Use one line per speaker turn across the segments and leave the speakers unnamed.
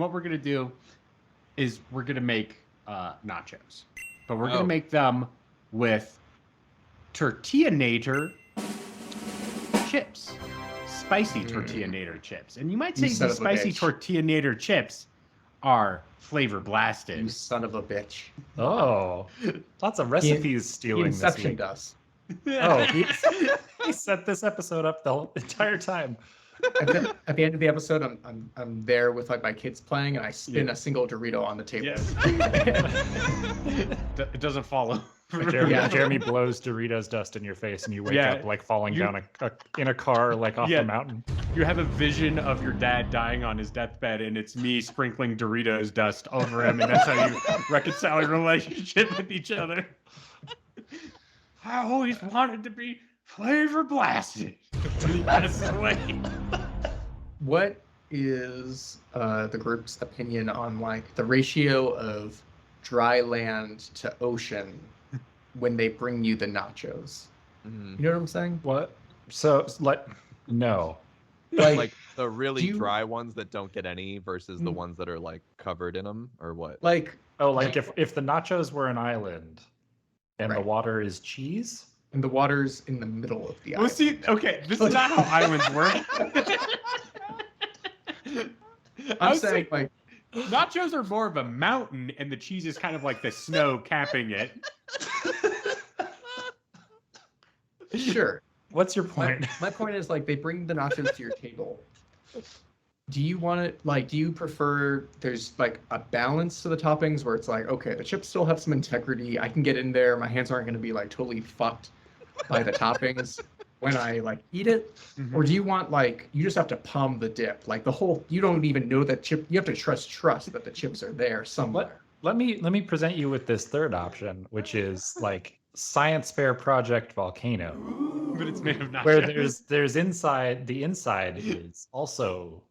What we're gonna do is we're gonna make nachos, but we're gonna make them with Turtilla-nator chips, spicy Turtilla-nator chips. And you might say these spicy Turtilla-nator chips are flavor blasted.
You son of a bitch.
Oh, lots of recipes stealing.
He inceptioned us.
Oh, he set this episode up the whole entire time.
At the end of the episode, I'm there with like my kids playing, and I spin a single Dorito on the table.
Yes. It doesn't follow.
Jeremy blows Doritos dust in your face, and you wake up like falling down in a car, like off the mountain.
You have a vision of your dad dying on his deathbed, and it's me sprinkling Doritos dust over him, and that's how you reconcile your relationship with each other. I always wanted to be flavor blasted. When he passes away.
What is the group's opinion on like the ratio of dry land to ocean when they bring you the nachos? You know what I'm saying?
What? So like, no.
Like the really dry ones that don't get any versus the ones that are like covered in them, or what?
Like
if the nachos were an island and the water is cheese.
And the water's in the middle of the island.
See, okay, this is not how islands work.
I'm saying like
nachos are more of a mountain, and the cheese is kind of like the snow capping it.
Sure.
What's your point?
My point is like they bring the nachos to your table. Do you want it like? Do you prefer there's like a balance to the toppings where it's like, okay, the chips still have some integrity. I can get in there. My hands aren't going to be like totally fucked by the toppings when I like eat it. Or do you want like you just have to palm the dip, like the whole? You don't even know that chip. You have to trust that the chips are there somewhere.
Let me present you with this third option, which is like Science Fair Project Volcano.
But it's made of nachos.
Where there's inside, the inside is also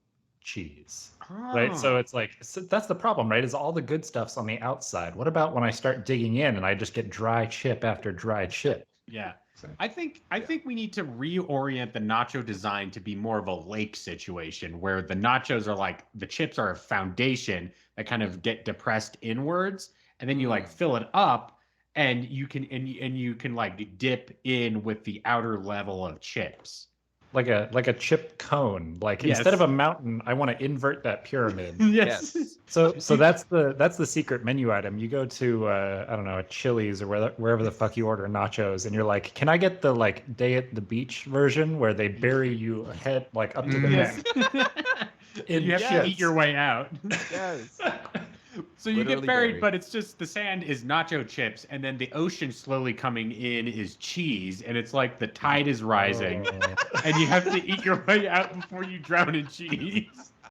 cheese, right? So it's like, that's the problem, right? Is all the good stuff's on the outside. What about when I start digging in and I just get dry chip after dry chip?
Yeah. I think we need to reorient the nacho design to be more of a lake situation where the nachos are like, the chips are a foundation that kind of get depressed inwards, and then you like fill it up, and you can like dip in with the outer level of chips.
Like a chip cone. Like instead of a mountain, I want to invert that pyramid.
Yes.
So that's the secret menu item. You go to I don't know, a Chili's or wherever the fuck you order nachos, and you're like, can I get the like Day at the Beach version where they bury you head like up to the neck?
You have to eat your way out.
Yes.
So you get buried, but it's just the sand is nacho chips, and then the ocean slowly coming in is cheese, and it's like the tide is rising, and you have to eat your way out before you drown in cheese.